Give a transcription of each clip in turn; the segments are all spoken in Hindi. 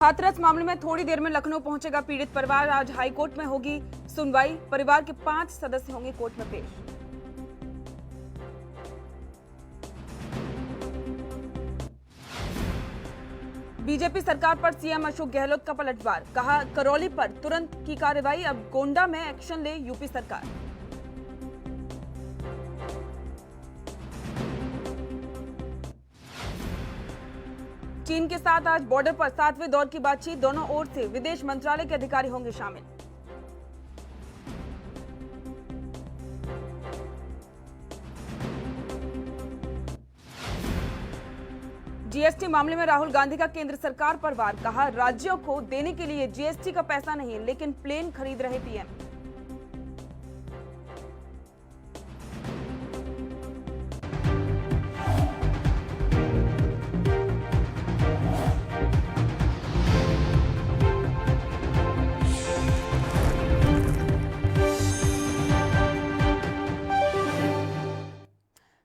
हाथरस मामले में थोड़ी देर में लखनऊ पहुंचेगा पीड़ित परिवार। आज हाईकोर्ट में होगी सुनवाई। परिवार के 5 सदस्य होंगे कोर्ट में पेश। बीजेपी सरकार पर सीएम अशोक गहलोत का पलटवार। कहा, करौली पर तुरंत की कार्रवाई, अब गोंडा में एक्शन ले यूपी सरकार। चीन के साथ आज बॉर्डर पर 7वें दौर की बातचीत। दोनों ओर से विदेश मंत्रालय के अधिकारी होंगे शामिल। जीएसटी मामले में राहुल गांधी का केंद्र सरकार पर वार। कहा, राज्यों को देने के लिए जीएसटी का पैसा नहीं, लेकिन प्लेन खरीद रहे पीएम।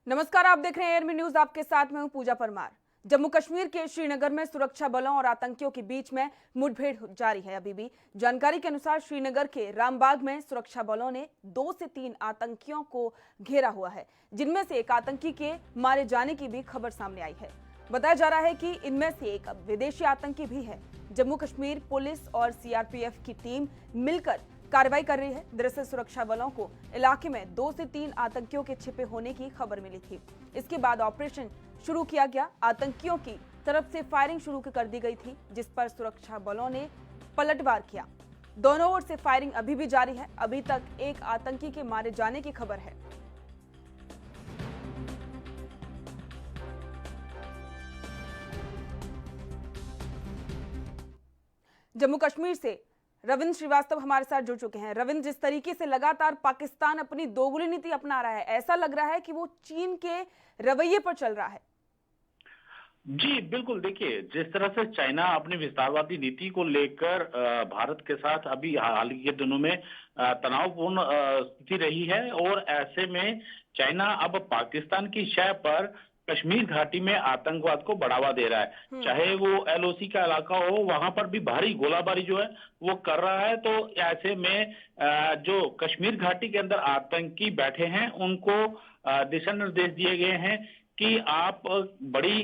नमस्कार, आप देख रहे हैं एयरमी न्यूज। आपके साथ मैं हूं पूजा परमार। जम्मू कश्मीर के श्रीनगर में सुरक्षा बलों और आतंकियों के बीच में मुठभेड़ जारी है। अभी भी जानकारी के अनुसार श्रीनगर के रामबाग में सुरक्षा बलों ने 2 से 3 आतंकियों को घेरा हुआ है, जिनमें से एक आतंकी के मारे जाने की भी खबर सामने आई है। बताया जा रहा है कि इनमें से एक विदेशी आतंकी भी है। जम्मू कश्मीर पुलिस और सीआरपीएफ की टीम मिलकर कार्रवाई कर रही है। दरअसल सुरक्षा बलों को इलाके में 2 से 3 आतंकियों के छिपे होने की खबर मिली थी। इसके बाद ऑपरेशन शुरू किया गया। आतंकियों की तरफ से फायरिंग शुरू कर दी गई थी, जिस पर सुरक्षा बलों ने पलटवार किया। दोनों ओर से फायरिंग अभी भी जारी है। अभी तक एक आतंकी के मारे जाने की खबर है। जम्मू कश्मीर से रविंद्र श्रीवास्तव हमारे साथ जुड़ चुके हैं। रविंद्र, जिस तरीके से लगातार पाकिस्तान अपनी दोगुली नीति अपना रहा है, ऐसा लग रहा है कि वो चीन के रवैये पर चल रहा है। जी बिल्कुल, देखिए जिस तरह से चाइना अपनी विस्तारवादी नीति को लेकर भारत के साथ अभी हाल के दिनों में तनावपूर्ण स्थिति रही है, और ऐसे में चाइना अब पाकिस्तान की शय पर कश्मीर घाटी में आतंकवाद को बढ़ावा दे रहा है। चाहे वो एलओसी का इलाका हो, वहां पर भी भारी गोलाबारी जो है वो कर रहा है। तो ऐसे में जो कश्मीर घाटी के अंदर आतंकी बैठे हैं, उनको दिशा निर्देश दिए गए हैं कि आप बड़ी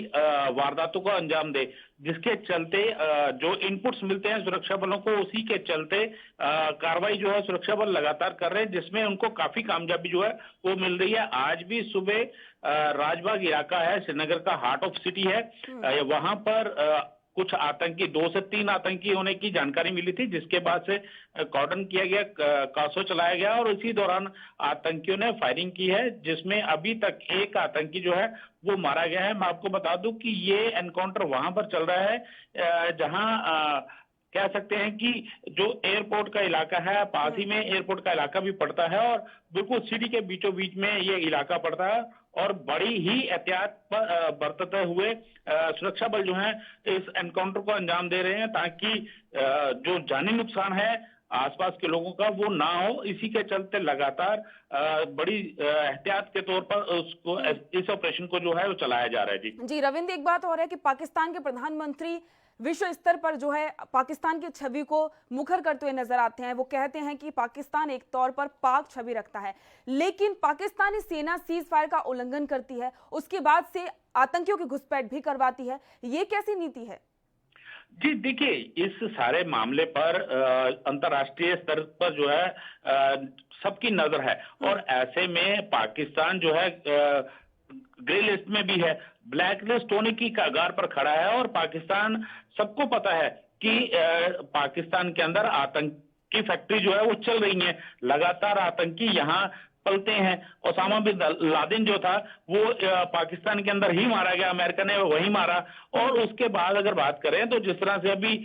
वारदातों को अंजाम दे, जिसके चलते जो इनपुट्स मिलते हैं सुरक्षा बलों को, उसी के चलते कार्रवाई जो है सुरक्षा बल लगातार कर रहे हैं, जिसमें उनको काफी कामयाबी जो है वो मिल रही है। आज भी सुबह राजबाग इलाका है, श्रीनगर का हार्ट ऑफ सिटी है, वहां पर कुछ आतंकी 2 से 3 आतंकी होने की जानकारी मिली थी, जिसके बाद से कॉर्डन किया गया, कासो चलाया गया, और इसी दौरान आतंकियों ने फायरिंग की है, जिसमें अभी तक एक आतंकी जो है वो मारा गया है। मैं आपको बता दूं कि ये एनकाउंटर वहां पर चल रहा है जहां कह सकते हैं कि जो एयरपोर्ट का इलाका है, पास ही में एयरपोर्ट का इलाका भी पड़ता है, और बिल्कुल सिटी के बीचों बीच में ये इलाका पड़ता है, और बड़ी ही एहतियात बरतते हुए सुरक्षा बल जो है इस एनकाउंटर को अंजाम दे रहे हैं, ताकि जो जानी नुकसान है आसपास के लोगों का वो ना हो। इसी के चलते लगातार बड़ी एहतियात के तौर पर उसको इस ऑपरेशन को जो है वो चलाया जा रहा है। जी रविंद्र, एक बात और है कि पाकिस्तान के प्रधानमंत्री विश्व स्तर पर जो है पाकिस्तान की छवि को मुखर करते हुए नजर आते हैं। वो कहते हैं कि पाकिस्तान एक तौर पर पाक छवि रखता है, लेकिन पाकिस्तानी सेना सीज फायर का उल्लंघन करती है, उसके बाद से आतंकियों की घुसपैठ भी करवाती है। ये कैसी नीति है? जी देखिए, इस सारे मामले पर अंतर्राष्ट्रीय स्तर पर जो है सबकी नजर है, और ऐसे में पाकिस्तान जो है ग्रे लिस्ट में भी है, ब्लैक लिस्ट होने की कगार पर खड़ा है। और पाकिस्तान, सबको पता है कि पाकिस्तान के अंदर आतंक की फैक्ट्री जो है वो चल रही है, लगातार आतंकी यहाँ पलते हैं। ओसामा बिन लादेन जो था वो पाकिस्तान के अंदर ही मारा गया, अमेरिका ने वही मारा। और उसके बाद अगर बात करें तो जिस तरह से अभी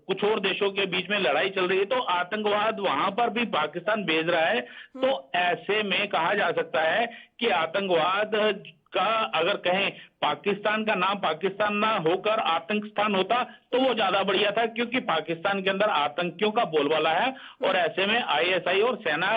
कुछ और देशों के बीच में लड़ाई चल रही है, तो आतंकवाद वहां पर भी पाकिस्तान भेज रहा है। तो ऐसे में कहा जा सकता है कि आतंकवाद का अगर कहें पाकिस्तान का नाम पाकिस्तान ना होकर आतंक स्थान होता तो वो ज्यादा बढ़िया था, क्योंकि पाकिस्तान के अंदर आतंकियों का बोलबाला है और ऐसे में आईएसआई और सेना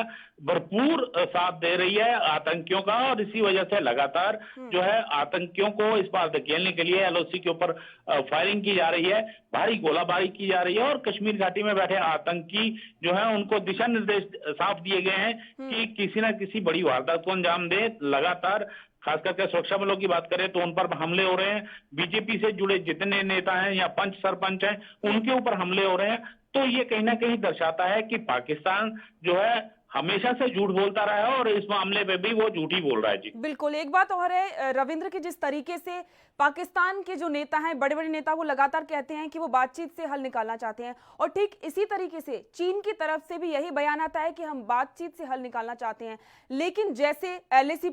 भरपूर साथ दे रही है आतंकियों का, और इसी वजह से लगातार जो है आतंकियों को इस बार धकेलने के लिए एलओसी के ऊपर फायरिंग की जा रही है, भारी गोलाबारी की जा रही है, और कश्मीर घाटी में बैठे आतंकी जो है उनको दिशा निर्देश साफ दिए गए हैं कि किसी ना किसी बड़ी वारदात को अंजाम दे। लगातार खास करके सुरक्षा बलों की बात करें तो उन पर हमले हो रहे हैं, बीजेपी से जुड़े जितने नेता हैं या पंच सरपंच हैं उनके ऊपर हमले हो रहे हैं। तो ये कहीं ना कहीं दर्शाता है कि पाकिस्तान जो है हमेशा से झूठ बोलता रहा है और इस मामले पे भी वो झूठ ही बोल रहा है। जी बिल्कुल। एक बात और है रविंद्र, की जिस तरीके से पाकिस्तान के जो नेता हैं, बड़े बड़े नेता, वो लगातार कहते हैं कि वो बातचीत से हल निकालना चाहते हैं, और ठीक इसी तरीके से चीन की तरफ से भी यही बयान आता है कि हम बातचीत से हल निकालना चाहते हैं। लेकिन जैसे एलओसी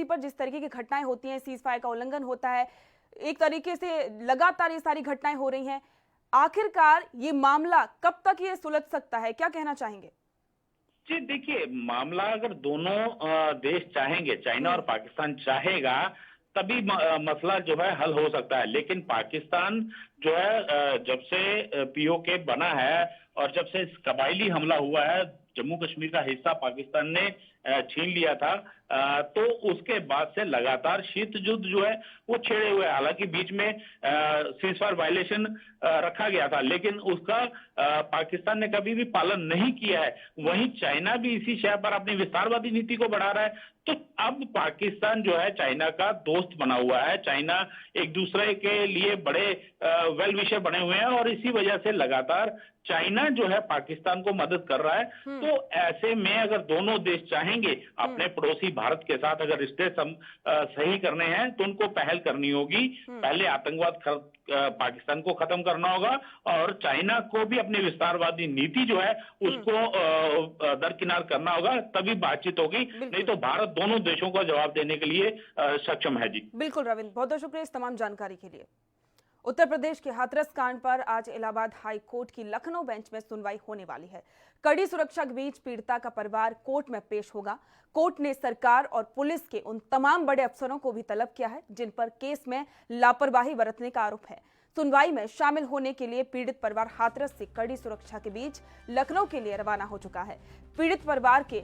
पर जिस तरीके की घटनाएं होती हैं, सीज फायर का उल्लंघन होता है, एक तरीके से लगातार ये सारी घटनाएं हो रही हैं, आखिरकार ये मामला कब तक ये सुलझ सकता है, क्या कहना चाहेंगे? जी देखिए, मामला अगर दोनों देश चाहेंगे, चाइना और पाकिस्तान चाहेगा, तभी मसला जो है हल हो सकता है। लेकिन पाकिस्तान जो है जब से पीओके बना है और जब से कबायली हमला हुआ है, जम्मू कश्मीर का हिस्सा पाकिस्तान ने छीन लिया था, तो उसके बाद से लगातार शीत युद्ध जो है वो छेड़े हुए। हालांकि बीच में सीजफायर वायलेशन रखा गया था, लेकिन उसका पाकिस्तान ने कभी भी पालन नहीं किया है। वहीं चाइना भी इसी शय पर अपनी विस्तारवादी नीति को बढ़ा रहा है। तो अब पाकिस्तान जो है चाइना का दोस्त बना हुआ है, चाइना एक दूसरे के लिए बड़े वेल विशर बने हुए हैं, और इसी वजह से लगातार चाइना जो है पाकिस्तान को मदद कर रहा है। तो ऐसे में अगर दोनों देश चाहेंगे अपने पड़ोसी भारत के साथ अगर रिश्ते सही करने हैं तो उनको पहल करनी होगी। पहले आतंकवाद पाकिस्तान को खत्म करना होगा और चाइना को भी अपनी विस्तारवादी नीति जो है उसको दरकिनार करना होगा, तभी बातचीत होगी। नहीं तो भारत दोनों देशों को जवाब देने के लिए सक्षम है। जी बिल्कुल रविंद्र, बहुत बहुत शुक्रिया इस तमाम जानकारी के लिए। उत्तर प्रदेश के हाथरस कांड पर आज इलाहाबाद हाई कोर्ट की लखनऊ बेंच में सुनवाई होने वाली है। कड़ी सुरक्षा के बीच पीड़िता का परिवार कोर्ट में पेश होगा। कोर्ट ने सरकार और पुलिस के उन तमाम बड़े अफसरों को भी तलब किया है जिन पर केस में लापरवाही बरतने का आरोप है। सुनवाई में शामिल होने के लिए पीड़ित परिवार हाथरस से कड़ी सुरक्षा के बीच लखनऊ के लिए रवाना हो चुका है। पीड़ित परिवार के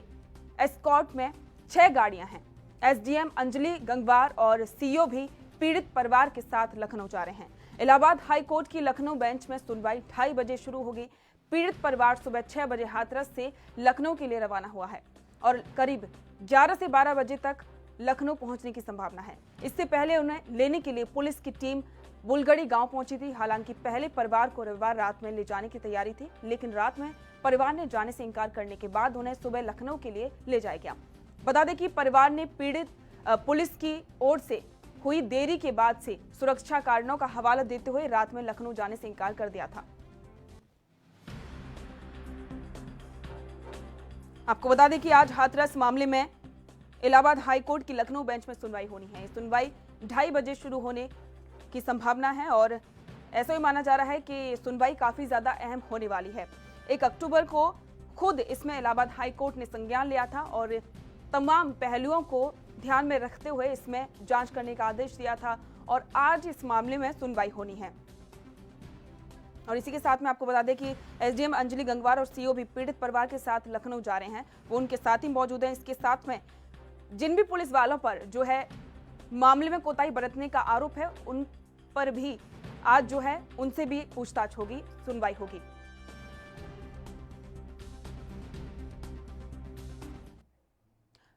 एस्कॉर्ट में 6 गाड़ियां हैं। एसडीएम अंजलि गंगवार और सीओ भी पीड़ित परिवार के साथ लखनऊ जा रहे हैं। इलाहाबाद हाई कोर्ट की लखनऊ बेंच में सुनवाई 2:30 बजे शुरू होगी। पीड़ित परिवार सुबह 6 बजे हाथरस से लखनऊ के लिए रवाना हुआ है और करीब 11 से 12 बजे तक लखनऊ पहुंचने की संभावना है। इससे पहले उन्हें लेने के लिए पुलिस की टीम बुलगड़ी गांव पहुंची थी। हालांकि पहले परिवार को रविवार रात में ले जाने की तैयारी थी, लेकिन रात में परिवार ने जाने से इनकार करने के बाद उन्हें सुबह लखनऊ के लिए ले जाया गया। बता दें कि परिवार ने पीड़ित पुलिस की ओर से हुई देरी के बाद से सुरक्षा कारणों का हवाला देते हुए रात में लखनऊ जाने से इनकार कर दिया था। आपको बता दें कि आज हाथरस मामले में इलाहाबाद हाई कोर्ट की लखनऊ बेंच में सुनवाई होनी है। सुनवाई 2:30 बजे शुरू होने की संभावना है और ऐसा ही माना जा रहा है कि सुनवाई काफी ज्यादा अहम होने वाली है। 1 अक्टूबर को खुद इसमें इलाहाबाद हाई कोर्ट ने संज्ञान लिया था और तमाम पहलुओं को ध्यान में रखते हुए इसमें जांच करने का आदेश दिया था और आज इस मामले में सुनवाई होनी है। और इसी के साथ में आपको बता दें कि एसडीएम अंजलि गंगवार और सीओ भी पीड़ित परिवार के साथ लखनऊ जा रहे हैं, वो उनके साथ ही मौजूद हैं। इसके साथ में जिन भी पुलिस वालों पर जो है मामले में कोताही बरतने का आरोप है, उन पर भी आज जो है उनसे भी पूछताछ होगी, सुनवाई होगी।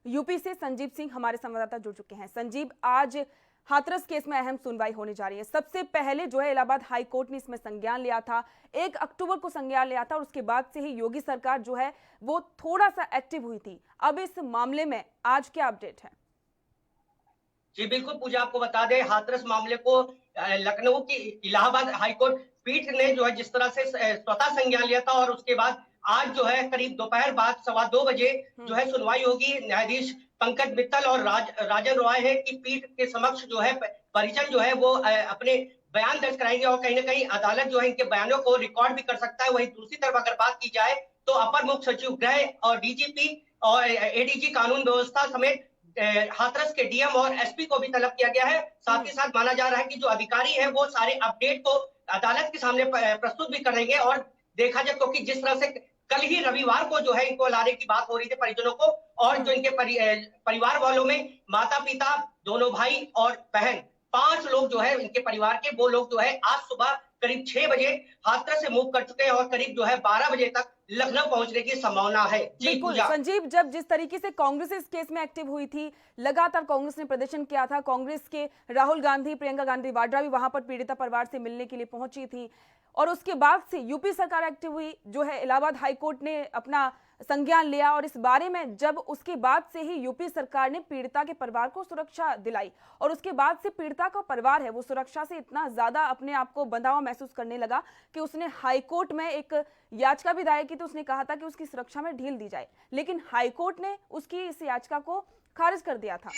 यूपी से संजीव सिंह हमारे संवाददाता जुड़ चुके हैं। संजीव, आज हाथरस केस में अहम सुनवाई होने जा रही है। सबसे पहले जो है इलाहाबाद हाई कोर्ट ने इसमें संज्ञान लिया था, 1 अक्टूबर को संज्ञान लिया था और उसके बाद से ही योगी सरकार जो है वो थोड़ा सा एक्टिव हुई थी। अब इस मामले में आज क्या अपडेट है? जी बिल्कुल पूजा, आपको बता दें हाथरस मामले को लखनऊ की इलाहाबाद हाईकोर्ट पीठ ने जो है जिस तरह से स्वतः संज्ञान लिया था और उसके बाद आज जो है करीब दोपहर बाद 2:15 बजे जो है सुनवाई होगी। न्यायाधीश पंकज मित्तल और राजन रॉय है कि पीठ के समक्ष जो है परिजन जो है वो अपने बयान दर्ज कराएंगे और कहीं ना कहीं अदालत जो है इनके बयानों को रिकॉर्ड भी कर सकता है। वहीं दूसरी तरफ अगर बात की जाए तो अपर मुख्य सचिव गृह और डीजीपी और एडीजी कानून व्यवस्था समेत हाथरस के डीएम और एसपी को भी तलब किया गया है। साथ ही साथ माना जा रहा है कि जो अधिकारी है वो सारे अपडेट को अदालत के सामने प्रस्तुत भी करेंगे। और देखा जाए क्योंकि जिस तरह से कल ही रविवार को जो है इनको लाने की बात हो रही थी परिजनों को, और जो इनके परिवार वालों में माता पिता, दोनों भाई और बहन, 5 लोग जो है इनके परिवार के, वो लोग जो है आज सुबह करीब 6 बजे हाथरस से मूव कर चुके हैं और करीब जो है 12 बजे तक लखनऊ पहुंचने की संभावना है। जी बिल्कुल पूजा। संजीव, जब जिस तरीके से कांग्रेस इस केस में एक्टिव हुई थी, लगातार कांग्रेस ने प्रदर्शन किया था, कांग्रेस के राहुल गांधी, प्रियंका गांधी वाड्रा भी वहां पर पीड़िता परिवार से मिलने के लिए पहुंची थी, और उसके बाद से यूपी सरकार एक्टिव हुई, जो है इलाहाबाद हाईकोर्ट ने अपना संज्ञान लिया, और इस बारे में जब उसके बाद से ही यूपी सरकार ने पीड़िता के परिवार को सुरक्षा दिलाई, और उसके बाद से पीड़िता का परिवार है वो सुरक्षा से इतना ज्यादा अपने आप को बंधा हुआ महसूस करने लगा कि उसने हाईकोर्ट में एक याचिका भी दायर की। तो उसने कहा था कि उसकी सुरक्षा में ढील दी जाए, लेकिन हाईकोर्ट ने उसकी इस याचिका को खारिज कर दिया था।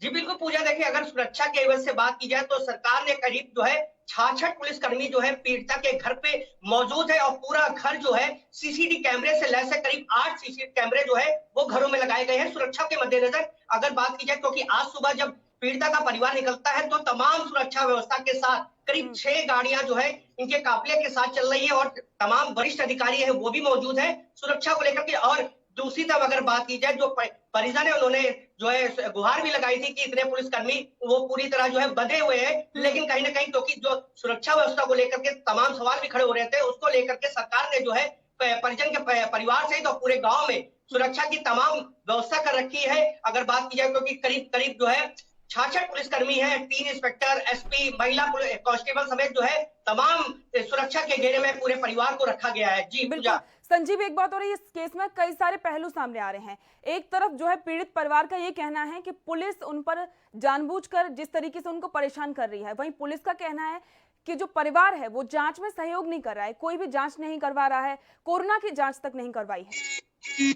जी बिल्कुल पूजा, देखिए अगर सुरक्षा के एवज से बात की जाए तो सरकार ने करीब जो है 66 पुलिसकर्मी जो है पीड़िता के घर पे मौजूद है, और पूरा घर जो है सीसीटीवी कैमरे से लैस है। करीब 8 सीसीटीवी कैमरे जो है वो घरों में लगाए गए हैं सुरक्षा के मद्देनजर। अगर बात की जाए क्योंकि आज सुबह जब पीड़िता का परिवार निकलता है तो तमाम सुरक्षा व्यवस्था के साथ करीब 6 गाड़ियां जो है इनके काफिले के साथ चल रही है, और तमाम वरिष्ठ अधिकारी है वो भी मौजूद है सुरक्षा को लेकर के। और दूसरी तरफ अगर बात की जाए, जो परिजन है उन्होंने जो है गुहार भी लगाई थी कि इतने पुलिसकर्मी वो पूरी तरह जो है बंधे हुए हैं, लेकिन कहीं ना कहीं क्योंकि जो सुरक्षा व्यवस्था को लेकर के तमाम सवाल भी खड़े हो रहे थे, उसको लेकर के सरकार ने जो है परिजन के परिवार सहित तो पूरे गांव में सुरक्षा की तमाम व्यवस्था कर रखी है। अगर बात की जाए क्योंकि करीब करीब जो है 66 पुलिसकर्मी हैं, 3 इंस्पेक्टर, एसपी, महिला कांस्टेबल समेत जो है तमाम सुरक्षा के घेरे में पूरे परिवार को रखा गया है। जी बिल्कुल संजीव, एक बात और है, इस केस में कई सारे पहलू सामने आ रहे हैं। एक तरफ जो है पीड़ित परिवार का ये कहना है कि पुलिस उन पर जानबूझकर जिस तरीके से उनको परेशान कर रही है, वहीं पुलिस का कहना है कि जो परिवार है वो जांच में सहयोग नहीं कर रहा है, कोई भी जांच नहीं करवा रहा है, कोरोना की जांच तक नहीं करवाई है।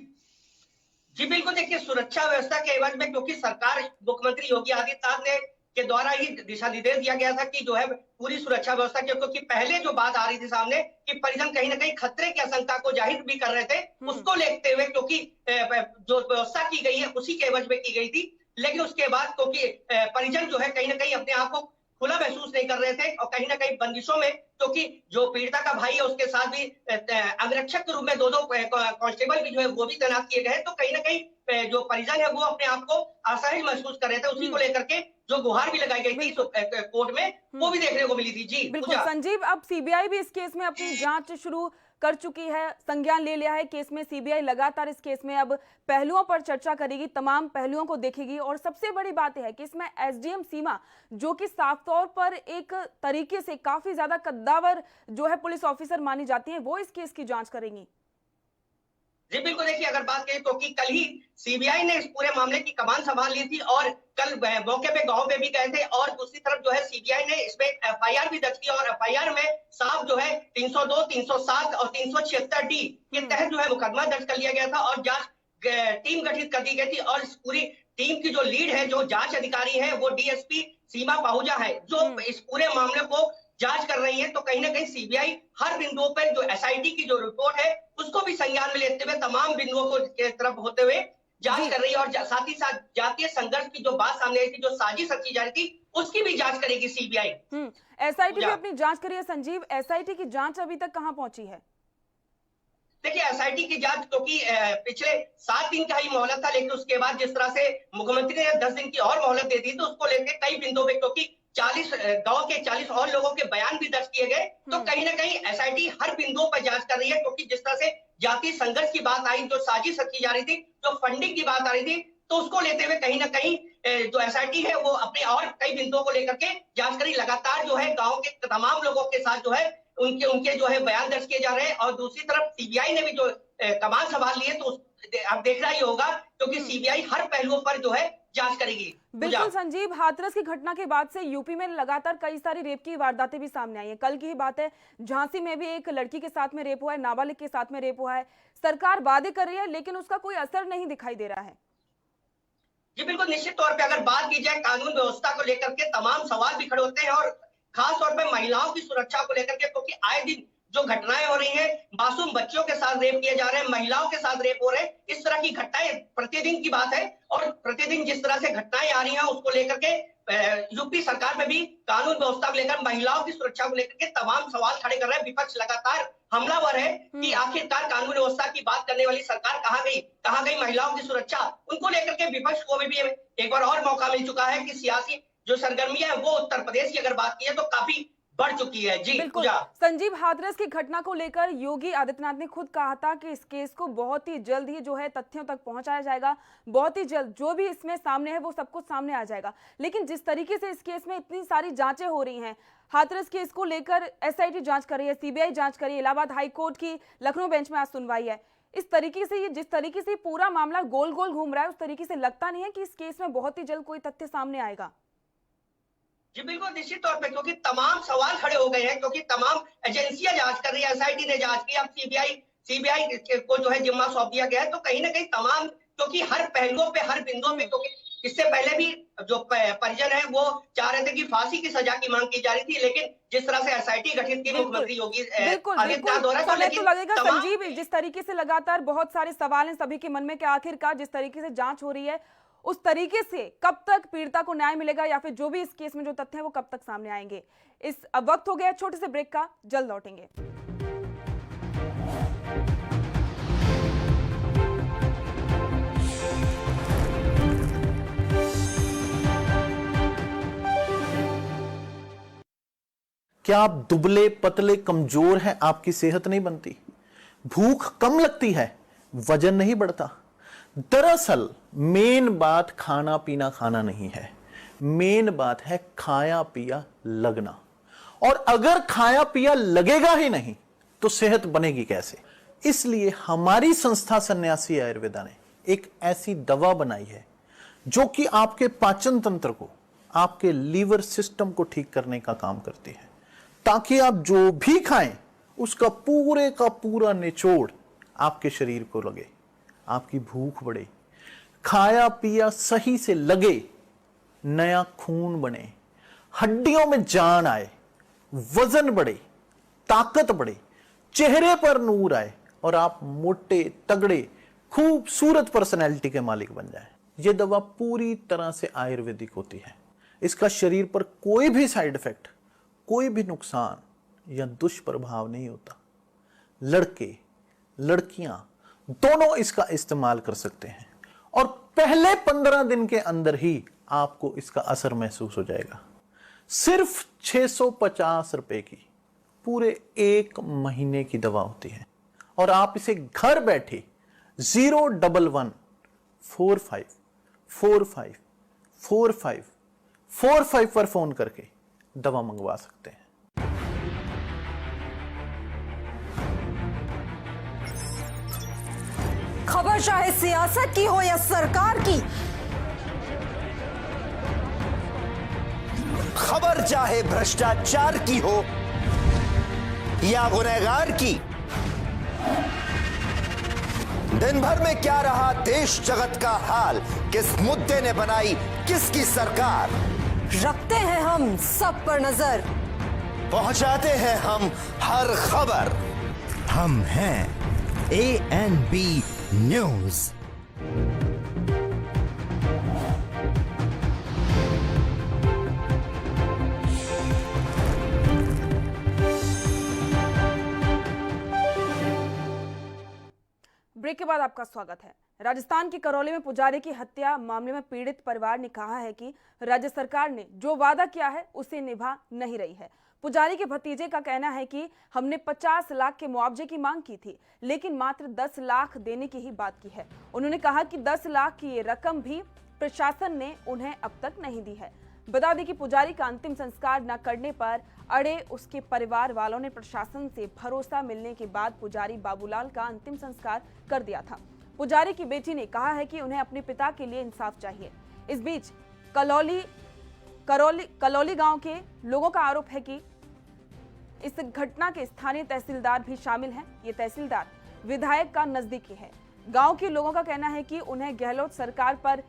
जी बिल्कुल, देखिए सुरक्षा व्यवस्था के एवज में क्योंकि सरकार, मुख्यमंत्री योगी आदित्यनाथ ने के द्वारा ही दिशा निर्देश दिया गया था कि जो है पूरी सुरक्षा व्यवस्था की, क्योंकि पहले जो बात आ रही थी सामने कि परिजन कहीं ना कहीं खतरे की आशंका को जाहिर भी कर रहे थे, उसको लेते हुए क्योंकि जो व्यवस्था की गई है उसी के एवज में की गई थी। लेकिन उसके बाद क्योंकि परिजन जो है कहीं ना कहीं अपने आप को खुला महसूस नहीं कर रहे थे, और कहीं ना कहीं बंदिशों में, क्योंकि जो पीड़िता का भाई है उसके साथ भी अंगरक्षक के रूप में 2 कांस्टेबल भी जो है वो भी तैनात किए गए, तो कहीं ना कहीं जो परिजन है वो अपने आप को असहज महसूस कर रहे थे। उसी को लेकर के जो गुहार भी लगाई गई थी कोर्ट में, वो भी देखने को मिली थी। जी बिल्कुल संजीव, अब सीबीआई भी इस केस में अपनी जांच शुरू कर चुकी है, संज्ञान ले लिया है केस में। सीबीआई लगातार इस केस में अब पहलुओं पर चर्चा करेगी, तमाम पहलुओं को देखेगी, और सबसे बड़ी बात है कि इसमें एसडीएम सीमा, जो कि साफ तौर पर एक तरीके से काफी ज्यादा कद्दावर जो है पुलिस ऑफिसर मानी जाती है, वो इस केस की जांच करेंगी। जी बिल्कुल, देखिए अगर बात करें क्योंकि कल ही सीबीआई ने इस पूरे मामले की कमान संभाल ली थी, और कल मौके पे गांव पे भी गए थे, और दूसरी तरफ जो है सीबीआई ने इसमें एफआईआर भी दर्ज की, और एफआईआर में साफ जो है 302, 307 और 376 डी के तहत जो है मुकदमा दर्ज कर लिया गया था, और जांच टीम गठित कर दी गई थी। और इस पूरी टीम की जो लीड है, जो जांच अधिकारी है, वो डीएसपी सीमा पाहुजा है, जो इस पूरे मामले को जांच कर रही है। तो कहीं ना कहीं सीबीआई हर बिंदुओं पर जो एसआईटी की जो रिपोर्ट है उसको भी संज्ञान में लेते हुए तमाम बिंदुओं को के तरफ होते हुए जांच कर रही है, और साथ ही साथ जातीय संघर्ष की जो बात सामने आई थी, जो साजिश रची जा रही थी, उसकी भी जांच करेगी सीबीआई। एसआईटी भी अपनी जांच करी है। संजीव, एसआईटी की जांच अभी तक कहां पहुंची है? देखिए एसआईटी की जांच क्योंकि पिछले 7 दिन का ही मोहलत था, लेकिन उसके बाद जिस तरह से मुख्यमंत्री ने 10 दिन की और मोहलत दे दी, तो उसको लेकर कई बिंदुओं पे, क्योंकि 40 गांव के 40 और लोगों के बयान भी दर्ज किए गए, तो कहीं ना कहीं एसआईटी हर बिंदुओं पर जांच कर रही है। क्योंकि जिस तरह से जातीय संघर्ष की बात आई, जो साजिश रखी जा रही थी, जो फंडिंग की बात आ रही थी, तो उसको लेते हुए कहीं ना कहीं जो एसआईटी है वो अपने और कई बिंदुओं को लेकर के जांच करी। लगातार जो है गाँव के तमाम लोगों के साथ जो है उनके जो है बयान दर्ज किए जा रहे हैं, और दूसरी तरफ सीबीआई ने भी जो कमान संभाल लिए, तो अब देखना ही होगा, क्योंकि सीबीआई हर पहलुओं पर जो है जांच करेगी। बिल्कुल संजीव, हाथरस की घटना के बाद से यूपी में लगातार कई सारी रेप की वारदातें भी सामने आई हैं। कल की ही बात है, झांसी में भी एक लड़की के साथ में रेप हुआ है, नाबालिग के साथ में रेप हुआ है। सरकार वादे कर रही है, लेकिन उसका कोई असर नहीं दिखाई दे रहा है। जी बिल्कुल, निश्चित तौर पे अगर बात की जाए कानून व्यवस्था को लेकर के तमाम सवाल भी खड़े होते हैं, और खास तौर पे महिलाओं की सुरक्षा को लेकर के, क्योंकि आए दिन जो घटनाएं हो रही हैं, मासूम बच्चों के साथ रेप किए जा रहे हैं, महिलाओं के साथ रेप हो रहे हैं, इस तरह की घटनाएं प्रतिदिन की बात है। और प्रतिदिन जिस तरह से घटनाएं आ रही हैं उसको लेकर के यूपी सरकार में भी कानून व्यवस्था को लेकर, महिलाओं की सुरक्षा को लेकर के तमाम सवाल खड़े कर रहे हैं। विपक्ष लगातार हमलावर है कि आखिरकार कानून व्यवस्था की बात करने वाली सरकार कहां गई महिलाओं की सुरक्षा। उनको लेकर के विपक्ष को भी एक बार और मौका मिल चुका है कि सियासी जो सरगर्मियां है वो उत्तर प्रदेश की अगर बात की है तो काफी बढ़ चुकी है। जी बिल्कुल। संजीव, हाथरस की घटना को लेकर योगी आदित्यनाथ ने खुद कहा था कि इस केस को बहुत ही जल्द ही जो है तथ्यों तक पहुंचाया जाएगा, बहुत ही जल्द जो भी इसमें सामने है वो सब कुछ सामने आ जाएगा। लेकिन जिस तरीके से इस केस में इतनी सारी जांचें हो रही हैं, हाथरस केस को लेकर एसआईटी जांच कर रही है, सीबीआई जांच कर रही है, इलाहाबाद हाईकोर्ट की लखनऊ बेंच में आज सुनवाई है, इस तरीके से जिस तरीके से पूरा मामला गोल गोल घूम रहा है, उस तरीके से लगता नहीं है कि इस केस में बहुत ही जल्द कोई तथ्य सामने आएगा। जी बिल्कुल, निश्चित तौर पे, क्योंकि तमाम सवाल खड़े हो गए हैं, क्योंकि तमाम एजेंसियां जांच कर रही है, एसआईटी ने जांच की, अब सीबीआई को जो है जिम्मा सौंप दिया गया है। तो कहीं ना कहीं तमाम, क्योंकि हर पहलुओं पे, हर बिंदुओं पे, क्योंकि इससे पहले भी जो परिजन है वो चाह रहे थे कि फांसी की सजा की मांग की जा रही थी, लेकिन जिस तरह से एसआईटी गठित की मुख्यमंत्री योगी आदित्यनाथ द्वारा, समय तो लगेगा संजीव। जिस तरीके से लगातार बहुत सारे सवाल हैं सभी के मन में कि आखिरकार जिस तरीके से जांच हो रही है उस तरीके से कब तक पीड़िता को न्याय मिलेगा, या फिर जो भी इस केस में जो तथ्य हैं वो कब तक सामने आएंगे। अब वक्त हो गया छोटे से ब्रेक का, जल्द लौटेंगे। क्या आप दुबले पतले कमजोर हैं, आपकी सेहत नहीं बनती, भूख कम लगती है, वजन नहीं बढ़ता? दरअसल मेन बात खाना पीना खाना नहीं है, मेन बात है खाया पिया लगना। और अगर खाया पिया लगेगा ही नहीं तो सेहत बनेगी कैसे? इसलिए हमारी संस्था सन्यासी आयुर्वेदा ने एक ऐसी दवा बनाई है जो कि आपके पाचन तंत्र को, आपके लीवर सिस्टम को ठीक करने का काम करती है, ताकि आप जो भी खाएं उसका पूरे का पूरा निचोड़ आपके शरीर को लगे, आपकी भूख बढ़े, खाया पिया सही से लगे, नया खून बने, हड्डियों में जान आए, वजन बढ़े, ताकत बढ़े, चेहरे पर नूर आए और आप मोटे तगड़े खूबसूरत पर्सनैलिटी के मालिक बन जाए। यह दवा पूरी तरह से आयुर्वेदिक होती है। इसका शरीर पर कोई भी साइड इफेक्ट, कोई भी नुकसान या दुष्प्रभाव नहीं होता। लड़के लड़कियां दोनों इसका इस्तेमाल कर सकते हैं और पहले 15 दिन के अंदर ही आपको इसका असर महसूस हो जाएगा। सिर्फ 650 रुपए की पूरे 1 महीने की दवा होती है और आप इसे घर बैठे 01145454545 पर फोन करके दवा मंगवा सकते हैं। खबर चाहे सियासत की हो या सरकार की, खबर चाहे भ्रष्टाचार की हो या गुनहगार की, दिन भर में क्या रहा देश जगत का हाल, किस मुद्दे ने बनाई किसकी सरकार, रखते हैं हम सब पर नजर, पहुंचाते हैं हम हर खबर। हम हैं ANB न्यूज। ब्रेक के बाद आपका स्वागत है। राजस्थान के करौली में पुजारी की हत्या मामले में पीड़ित परिवार ने कहा है कि राज्य सरकार ने जो वादा किया है उसे निभा नहीं रही है। पुजारी के भतीजे का कहना है कि हमने 50 लाख के मुआवजे की मांग की थी, लेकिन मात्र 10 लाख देने की ही बात की है। उन्होंने कहा कि 10 लाख की ये रकम भी प्रशासन ने उन्हें अब तक नहीं दी है। बता दें कि पुजारी का अंतिम संस्कार न करने पर अड़े उसके परिवार वालों ने प्रशासन से भरोसा मिलने के बाद पुजारी बाबूलाल का अंतिम संस्कार कर दिया था। पुजारी की बेटी ने कहा है कि उन्हें अपने पिता के लिए इंसाफ चाहिए। इस बीच करौली गांव के लोगों का आरोप है कि इस घटना के स्थानीय तहसीलदार भी शामिल हैं। ये तहसीलदार विधायक का नजदीकी है। गांव के लोगों का कहना है कि उन्हें गहलोत सरकार पर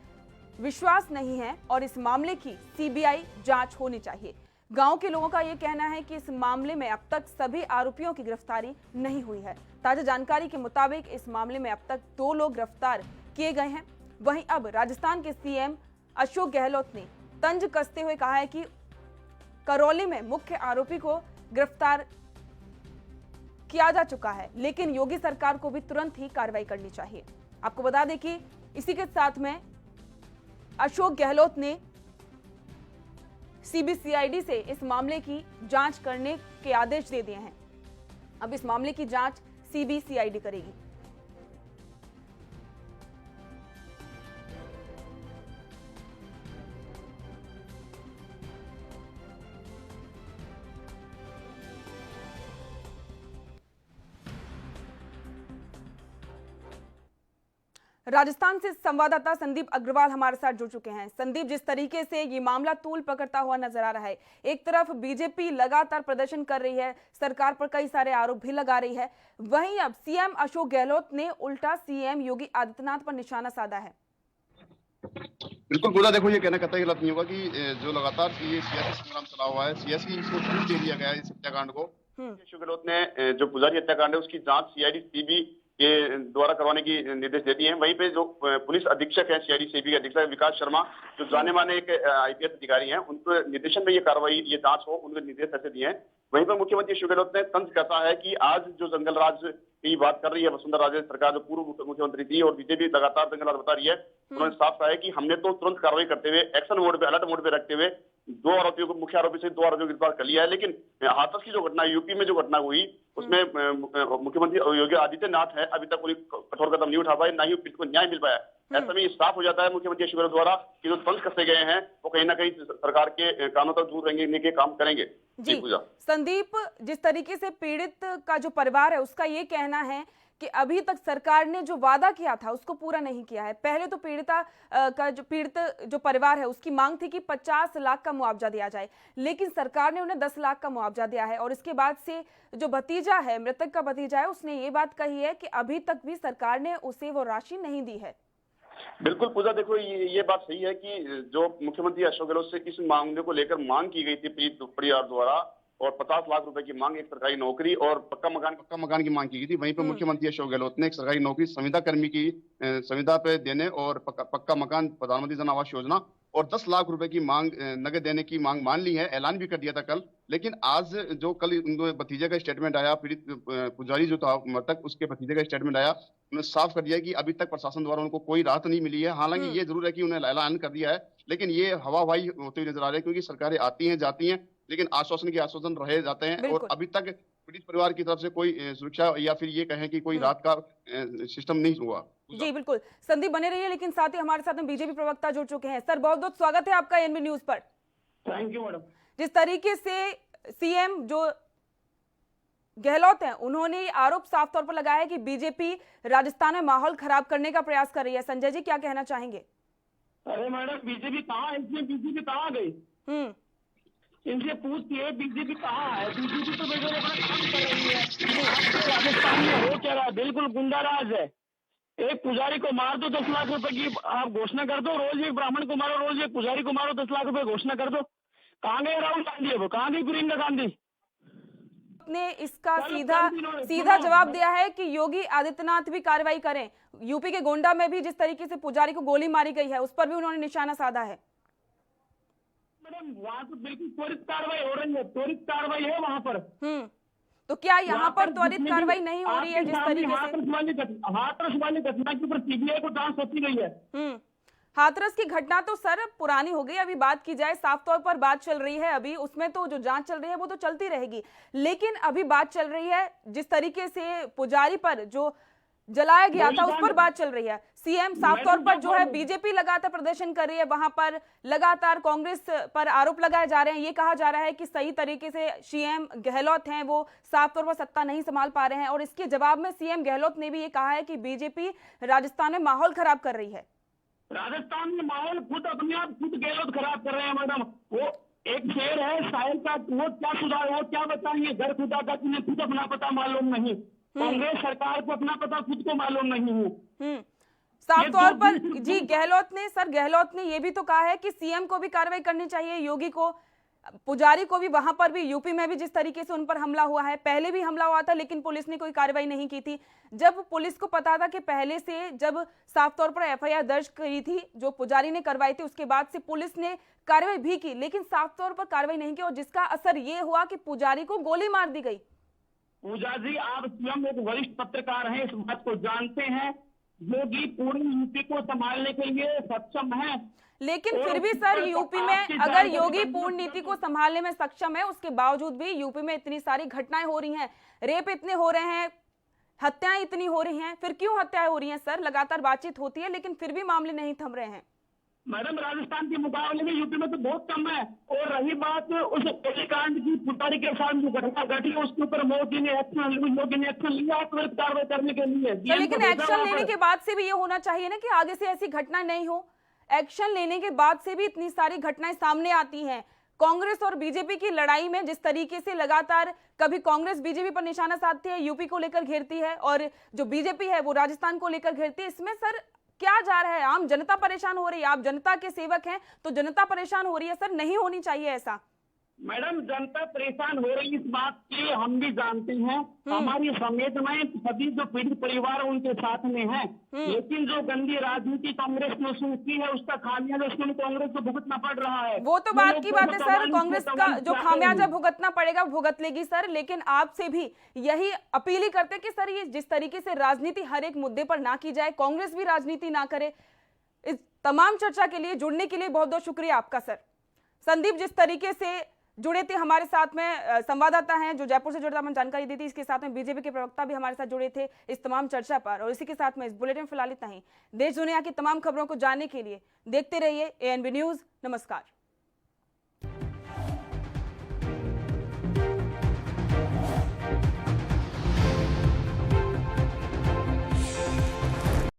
विश्वास नहीं है और इस मामले की सीबीआई जांच होनी चाहिए। गांव के लोगों का यह कहना है कि इस मामले में अब तक सभी आरोपियों की गिरफ्तारी नहीं हुई है। ताजा जानकारी के मुताबिक इस मामले में अब तक 2 लोग गिरफ्तार किए गए हैं। वहीं अब राजस्थान के सीएम अशोक गहलोत ने तंज कसते हुए कहा है कि करौली में मुख्य आरोपी को गिरफ्तार किया जा चुका है, लेकिन योगी सरकार को भी तुरंत ही कार्रवाई करनी चाहिए। आपको बता दें कि इसी के साथ में अशोक गहलोत ने सीबीसीआईडी से इस मामले की जांच करने के आदेश दे दिए हैं। अब इस मामले की जांच सीबीसीआईडी करेगी। राजस्थान से संवाददाता संदीप अग्रवाल हमारे साथ जुड़ चुके हैं। संदीप, जिस तरीके से ये मामला तूल पकड़ता हुआ नजर आ रहा है, एक तरफ बीजेपी लगातार प्रदर्शन कर रही है, सरकार पर कई सारे आरोप भी लगा रही है, वहीं अब सीएम अशोक गहलोत ने उल्टा सीएम योगी आदित्यनाथ पर निशाना साधा है। बिल्कुल पूरा देखो, ये कहना कतई गलत नहीं होगा कि जो लगातार ये सियासी संग्राम चला हुआ है, सियासी इसको छूट दे दिया गया है इस हत्याकांड को। अशोक गहलोत ने जो पुजारी हत्याकांड है उसकी जांच सीआईडी सीबी के द्वारा करवाने की निर्देश दे दिए हैं। वहीं पे जो पुलिस अधीक्षक है, सीआईडी सीबी के अधीक्षक विकास शर्मा, जो जाने माने एक आईपीएस अधिकारी हैं, उनके निर्देशन में ये कार्रवाई, ये जांच हो, उनके निर्देश ऐसे दिए हैं। वहीं पर मुख्यमंत्री अशोक गहलोत ने तंज कसा है कि आज जो जंगल राज की बात कर रही है वसुंधरा राजे सरकार, जो पूर्व मुख्यमंत्री थी, और बीजेपी लगातार जंगल राज बता रही है, उन्होंने साफ कहा है कि हमने तो तुरंत कार्रवाई करते हुए, एक्शन मोड पे, अलर्ट मोड पे रखते हुए 2 आरोपियों को, मुख्य आरोपी से 2 आरोपियों को गिरफ्तार कर लिया है। लेकिन हाथरस की जो घटना, यूपी में जो घटना हुई, उसमें मुख्यमंत्री योगी आदित्यनाथ है, अभी तक कोई कठोर कदम नहीं उठा पाए, ना ही पीड़ित को न्याय मिल पाया। ऐसे में साफ हो जाता है मुख्यमंत्री अशोक गहलोत द्वारा कि जो तंज कसे गए हैं वो कहीं ना कहीं सरकार के कानों तक दूर रहेंगे के काम करेंगे। जी संदीप, जिस तरीके से पीड़ित का जो परिवार है उसका ये कहना है कि अभी तक सरकार ने जो वादा किया था उसको पूरा नहीं किया है। पहले तो पीड़ित जो परिवार है उसकी मांग थी कि 50 लाख का मुआवजा दिया जाए, लेकिन सरकार ने उन्हें 10 लाख का मुआवजा दिया है। और इसके बाद से जो भतीजा है, मृतक का भतीजा है, उसने ये बात कही है कि अभी तक भी सरकार ने उसे वो राशि नहीं दी है। बिल्कुल पूजा, देखो ये बात सही है कि जो मुख्यमंत्री अशोक गहलोत से इस मामले को लेकर मांग की गई थी पीड़ित परिवार द्वारा, और 50 लाख रुपए की मांग, एक सरकारी नौकरी और पक्का मकान की मांग की गई थी। वहीं पर मुख्यमंत्री अशोक गहलोत ने एक सरकारी नौकरी संविदा कर्मी की संविदा पे देने और पक्का मकान, प्रधानमंत्री जन आवास योजना और 10 लाख रुपए की मांग नगद देने की मांग मान ली है, ऐलान भी कर दिया था कल। लेकिन आज जो कल उनके भतीजे का स्टेटमेंट आया, पीड़ित पुजारी जो था मृतक, उसके भतीजे का स्टेटमेंट आया, उन्होंने साफ कर दिया कि अभी तक प्रशासन द्वारा उनको कोई राहत नहीं मिली है। हालांकि ये जरूर है कि उन्हें ऐलान कर दिया है, लेकिन ये हवाबाजी होते हुए नजर आ रहे हैं, क्योंकि सरकारें आती हैं जाती हैं, लेकिन आश्वासन के आश्वासन रहे जाते हैं, और अभी तक पीड़ित परिवार की तरफ से कोई सुरक्षा या फिर ये कहें कि कोई राहत का सिस्टम नहीं हुआ। जी बिल्कुल, संदीप बने रहिए। लेकिन साथ ही हमारे साथ में बीजेपी प्रवक्ता जुड़ चुके हैं। सर, बहुत बहुत स्वागत है आपका एनबी न्यूज पर। Thank you madam. जिस तरीके से सीएम जो गहलोत हैं, उन्होंने ये आरोप साफ तौर पर लगाया है कि बीजेपी राजस्थान में माहौल खराब करने का प्रयास कर रही है। संजय जी, क्या कहना चाहेंगे? अरे मैडम, बीजेपी कहाँ है? इसमें बीजेपी कहाँ गई? इनसे पूछिए बीजेपी कहाँ है। बीजेपी तो बेटा अपना काम कर रही है। राजस्थान में हो क्या रहा? बिल्कुल गुंडाराज है। एक पुजारी को मार दो, 10 लाख रुपए की आप घोषणा कर दो, रोज एक ब्राह्मण को मारो, रोज एक पुजारी को मारो, 10 लाख रुपए घोषणा कर दो। कहाँ गए राहुल गांधी? है वो कहाँ गई प्रियंका गांधी? ने इसका सीधा जवाब दिया है कि योगी आदित्यनाथ भी कार्रवाई करें। यूपी के गोंडा में भी जिस तरीके से पुजारी को गोली मारी गई है, उस पर भी उन्होंने निशाना साधा है। मैडम, वहाँ तो बिल्कुल त्वरित कार्रवाई हो रही है, त्वरित कार्रवाई है वहाँ पर। तो क्या यहाँ पर त्वरित कार्रवाई नहीं हो रही है? जिस तरीके से हाथरस वाली घटना के ऊपर सीबीआई को जांच होती गई है। हाथरस की घटना तो सर पुरानी हो गई। अभी बात की जाए, साफ तौर पर बात चल रही है, अभी उसमें तो जो जांच चल रही है वो तो चलती रहेगी, लेकिन अभी बात चल रही है जिस तरीके से पुजारी पर जो जलाया गया था उस पर बात चल रही है। सीएम साफ तौर पर जो है, बीजेपी लगातार प्रदर्शन कर रही है, वहां पर लगातार कांग्रेस पर आरोप लगाए जा रहे हैं। ये कहा जा रहा है कि सही तरीके से सीएम गहलोत हैं वो साफ तौर पर सत्ता नहीं संभाल पा रहे हैं, और इसके जवाब में सीएम गहलोत ने भी ये कहा है कि बीजेपी राजस्थान में माहौल खराब कर रही है। राजस्थान में माहौल खुद अपने आप खुद गहलोत खराब कर रहे हैं मैडम। वो एक शेर है शायर का, वो क्या सुधार, वो क्या बताएंगे? घर खुदा का तुम्हें खुद अपना पता मालूम नहीं। कांग्रेस सरकार को अपना पता खुद को मालूम नहीं है। साफ तौर पर जी गहलोत ने ये भी तो कहा है कि सीएम को भी कार्रवाई करनी चाहिए, योगी को पुजारी को भी वहां पर भी यूपी में भी जिस तरीके से उन पर हमला हुआ है, पहले भी हमला हुआ था लेकिन पुलिस ने कोई कार्रवाई नहीं की थी। जब पुलिस को पता था कि पहले से जब साफ तौर पर एफआईआर दर्ज करी थी जो पुजारी ने करवाई थी, उसके बाद से पुलिस ने कार्रवाई भी की लेकिन साफ तौर पर कार्रवाई नहीं की और जिसका असर ये हुआ कि पुजारी को गोली मार दी गई। पूजा जी, आप स्वयं एक वरिष्ठ पत्रकार हैं, इस बात को जानते हैं। योगी पूरी यूपी को संभालने के लिए सक्षम है, लेकिन फिर भी सर यूपी में अगर योगी पूर्ण नीति को संभालने में सक्षम है, उसके बावजूद भी यूपी में इतनी सारी घटनाएं हो रही हैं, रेप इतने हो रहे हैं, हत्याएं इतनी हो रही हैं। फिर क्यों हत्याएं हो रही हैं सर? लगातार बातचीत होती है लेकिन फिर भी मामले नहीं थम रहे हैं। मैडम, राजस्थान के मुकाबले में यूपी में तो बहुत कम है। और रही बात उस गोलीकांड की, पुजारी के साथ जो घटना घटी उसके ऊपर योगी ने एक्शन लिया त्वरित कार्रवाई करने के लिए। लेकिन एक्शन लेने के बाद से भी ये होना चाहिए ना कि आगे से ऐसी घटना नहीं हो। एक्शन लेने के बाद से भी इतनी सारी घटनाएं सामने आती हैं। कांग्रेस और बीजेपी की लड़ाई में जिस तरीके से लगातार कभी कांग्रेस बीजेपी पर निशाना साधती है, यूपी को लेकर घेरती है और जो बीजेपी है वो राजस्थान को लेकर घेरती है, इसमें सर क्या जा रहा है? आम जनता परेशान हो रही है। आप जनता के सेवक हैं तो जनता परेशान हो रही है सर, नहीं होनी चाहिए ऐसा। मैडम, जनता परेशान हो रही, इस बात की हम भी जानते हैं। हमारी संवेदनाएं सभी जो पीड़ित परिवार उनके साथ में है, लेकिन जो गंदी राजनीति कांग्रेस ने शुरू की है उसका खामियाजा कांग्रेस को भुगतना पड़ रहा है। वो तो बात की बात है सर, कांग्रेस का जो खामियाजा भुगतना पड़ेगा भुगत लेगी सर, लेकिन आपसे भी यही अपील ही करते कि सर ये जिस तरीके से राजनीति हर एक मुद्दे पर ना की जाए, कांग्रेस भी राजनीति ना करे। इस तमाम चर्चा के लिए जुड़ने के लिए बहुत बहुत शुक्रिया आपका सर। संदीप जिस तरीके से जुड़े थे हमारे साथ में, संवाददाता हैं जो जयपुर से जुड़े, जानकारी दी थी। इसके साथ में बीजेपी के प्रवक्ता भी हमारे साथ जुड़े थे इस तमाम चर्चा पर। और इसी के साथ में इस बुलेटिन में फिलहाल इतना ही। देश दुनिया की तमाम खबरों को जानने के लिए देखते रहिए ANB न्यूज। नमस्कार।